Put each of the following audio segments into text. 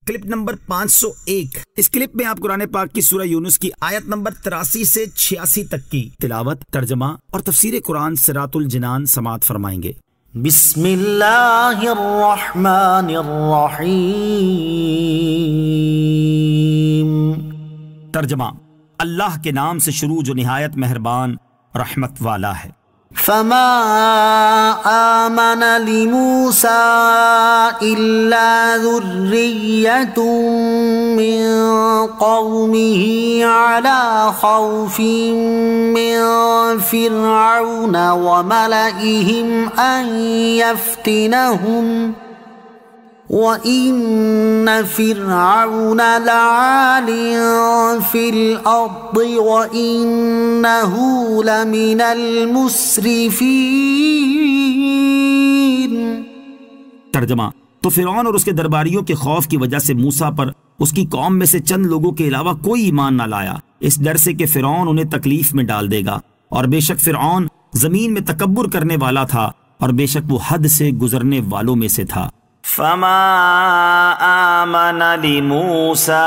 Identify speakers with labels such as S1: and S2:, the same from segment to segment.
S1: Clip number 501۔ اس clip میں آپ قرآن پاک کی سورہ یونس کی آیت نمبر 83 سے 86 تک کی تلاوت، ترجمہ اور تفسیر قرآن صراط الجنان سماعت فرمائیں گے۔
S2: بسم اللہ الرحمن الرحیم۔
S1: ترجمہ، اللہ کے نام سے شروع جو نہایت مہربان رحمت والا ہے۔
S2: فما آمن لموسى إلا ذرية من قومه على خوف من فرعون وملئهم أن يفتنهم وَإِنَّ فِرْعَوْنَ لَعَالٍ فِي الْأَرْضِ وَإِنَّهُ لَمِنَ الْمُسْرِفِينَ۔
S1: ترجمہ، تو فرعون اور اس کے درباریوں کے خوف کی وجہ سے موسیٰ پر اس کی قوم میں سے چند لوگوں کے علاوہ کوئی ایمان نہ لایا، اس ڈر سے کہ فرعون انہیں تکلیف میں ڈال دے گا، اور بے شک فرعون زمین میں تکبر کرنے والا تھا، اور بے شک وہ حد سے گزرنے والوں میں سے تھا۔
S2: فما آمن لموسى،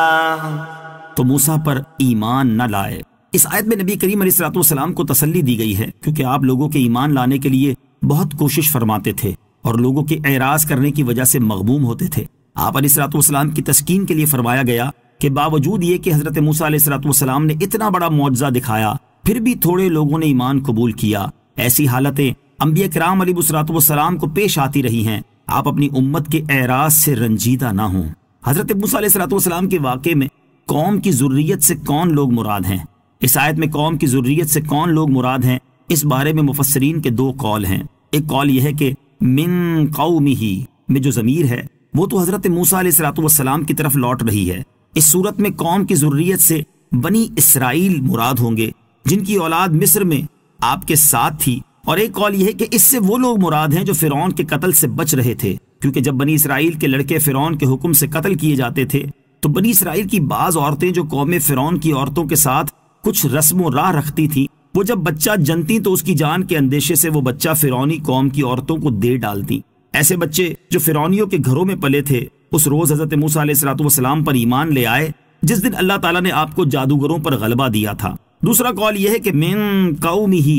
S1: تو موسیٰ پر ایمان نہ لائے۔ اس آیت میں نبی کریم علیہ الصلوۃ والسلام کو تسلی دی گئی ہے، کیونکہ آپ لوگوں کے ایمان لانے کے لیے بہت کوشش فرماتے تھے اور لوگوں کے اعراض کرنے کی وجہ سے مغموم ہوتے تھے۔ آپ علیہ الصلوۃ والسلام کی تسکین کے لیے فرمایا گیا کہ باوجود یہ کہ حضرت موسیٰ علیہ الصلوۃ والسلام نے اتنا بڑا معجزہ دکھایا، پھر بھی تھوڑے لوگوں نے ایمان قبول کیا۔ ایسی حالتیں انبیاء کرام علیہ الصلوۃ والسلام کو پیش آتی رہی ہیں، آپ اپنی امت کے اعراض سے رنجیدہ نہ ہوں۔ حضرت موسیٰ علیہ الصلوۃ والسلام کے واقعے میں قوم کی ذریت سے کون لوگ مراد ہیں؟ اس آیت میں قوم کی ذریت سے کون لوگ مراد ہیں، اس بارے میں مفسرین کے دو قول ہیں۔ ایک قول یہ ہے کہ من قومہ میں جو ضمیر ہے وہ تو حضرت موسیٰ علیہ الصلوۃ والسلام کی طرف لوٹ رہی ہے، اس صورت میں قوم کی ذریت سے بنی اسرائیل مراد ہوں گے جن کی اولاد مصر میں آپ کے ساتھ تھی۔ اور ایک قول یہ ہے کہ اس سے وہ لوگ مراد ہیں جو فرعون کے قتل سے بچ رہے تھے، کیونکہ جب بنی اسرائیل کے لڑکے فرعون کے حکم سے قتل کیے جاتے تھے تو بنی اسرائیل کی بعض عورتیں جو قوم فرعون کی عورتوں کے ساتھ کچھ رسم و راہ رکھتی تھیں، وہ جب بچہ جنتی تو اس کی جان کے اندیشے سے وہ بچہ فرعونی قوم کی عورتوں کو دے ڈالتی۔ ایسے بچے جو فرعونیوں کے گھروں میں پلے تھے اس روز حضرت موسیٰ علیہ الصلوۃ والسلام پر ایمان لے آئے جس دن اللہ تعالیٰ نے آپ کو جادوگروں پر غلبہ دیا تھا۔ دوسرا قول یہ ہے کہ من قومہ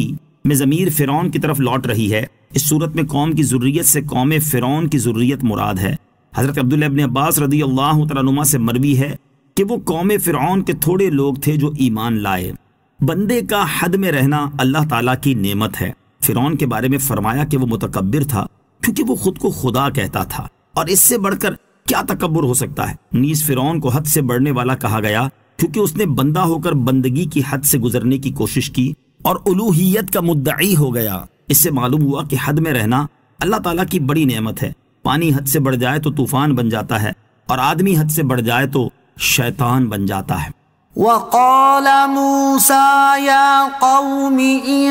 S1: میں ضمیر فرعون کی طرف لوٹ رہی ہے، اس صورت میں قوم کی ذریت سے قوم فرعون کی ذریت مراد ہے۔ حضرت عبداللہ ابن عباس رضی اللہ تعالیٰ عنہما سے مروی ہے کہ وہ قوم فرعون کے تھوڑے لوگ تھے جو ایمان لائے۔ بندے کا حد میں رہنا اللہ تعالیٰ کی نعمت ہے۔ فرعون کے بارے میں فرمایا کہ وہ متکبر تھا کیونکہ وہ خود کو خدا کہتا تھا، اور اس سے بڑھ کر کیا تکبر ہو سکتا ہے۔ نیز فرعون کو حد سے بڑھنے والا کہا گیا کیونکہ اس نے بندہ ہو کر بندگی کی حد سے گزرنے کی کوشش کی اور الوہیت کا مدعی ہو گیا۔ اس سے معلوم ہوا کہ حد میں رہنا اللہ تعالیٰ کی بڑی نعمت ہے۔ پانی حد سے بڑھ جائے تو طوفان بن جاتا ہے، اور آدمی حد سے بڑھ جائے تو شیطان بن جاتا ہے۔
S2: وقال موسى يا قوم إن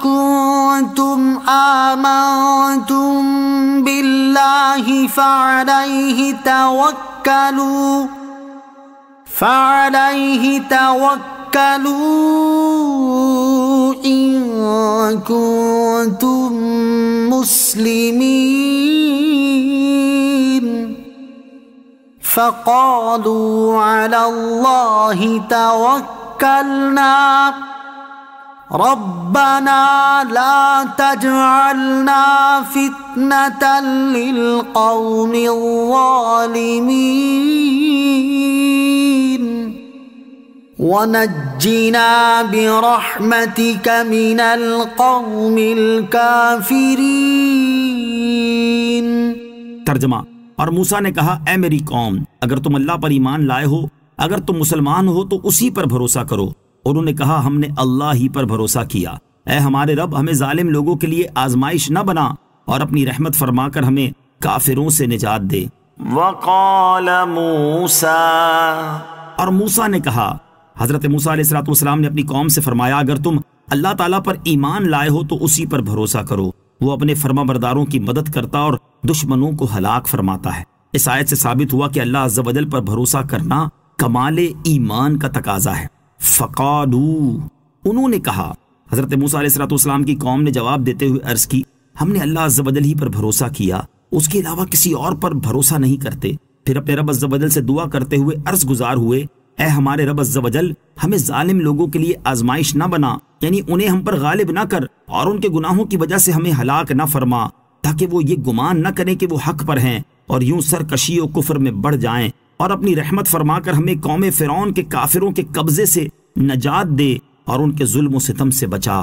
S2: كنتم آمنتم بالله فعليه توكلوا إن كنتم مسلمين فقالوا على الله توكلنا ربنا لا تجعلنا فتنة للقوم الظالمين وَنَجِّنَا بِرَحْمَتِكَ مِنَ الْقَوْمِ الْكَافِرِينَ۔
S1: ترجمہ، اور موسیٰ نے کہا اے میری قوم، اگر تم اللہ پر ایمان لائے ہو، اگر تم مسلمان ہو تو اسی پر بھروسہ کرو۔ انہوں نے کہا ہم نے اللہ ہی پر بھروسہ کیا، اے ہمارے رب ہمیں ظالم لوگوں کے لیے آزمائش نہ بنا اور اپنی رحمت فرما کر ہمیں کافروں سے نجات دے۔
S2: وَقَالَ مُوسَىٰ،
S1: اور موسیٰ نے کہا، حضرت موسیٰ علیہ الصلوۃ والسلام نے اپنی قوم سے فرمایا اگر تم اللہ تعالیٰ پر ایمان لائے ہو تو اسی پر بھروسہ کرو، وہ اپنے فرما برداروں کی مدد کرتا اور دشمنوں کو ہلاک فرماتا ہے۔ اس آیت سے ثابت ہوا کہ اللہ عز و جل پر بھروسہ کرنا کمال ایمان کا تقاضا ہے۔ فقالوا، انہوں نے کہا، حضرت موسیٰ علیہ الصلوۃ والسلام کی قوم نے جواب دیتے ہوئے عرض کی ہم نے اللہ عز و جل ہی پر بھروسہ کیا، اس کے علاوہ کسی اور پر بھروسہ نہیں کرتے۔ پھر اپنے رب عز و جل سے دعا کرتے ہوئے عرض گزار ہوئے، اے ہمارے رب عز و جل، ہمیں ظالم لوگوں کے لیے آزمائش نہ بنا، یعنی انہیں ہم پر غالب نہ کر اور ان کے گناہوں کی وجہ سے ہمیں ہلاک نہ فرما، تاکہ وہ یہ گمان نہ کریں کہ وہ حق پر ہیں اور یوں سرکشی و کفر میں بڑھ جائیں، اور اپنی رحمت فرما کر ہمیں قوم فرعون کے کافروں کے قبضے سے نجات دے اور ان کے ظلم و ستم سے بچا۔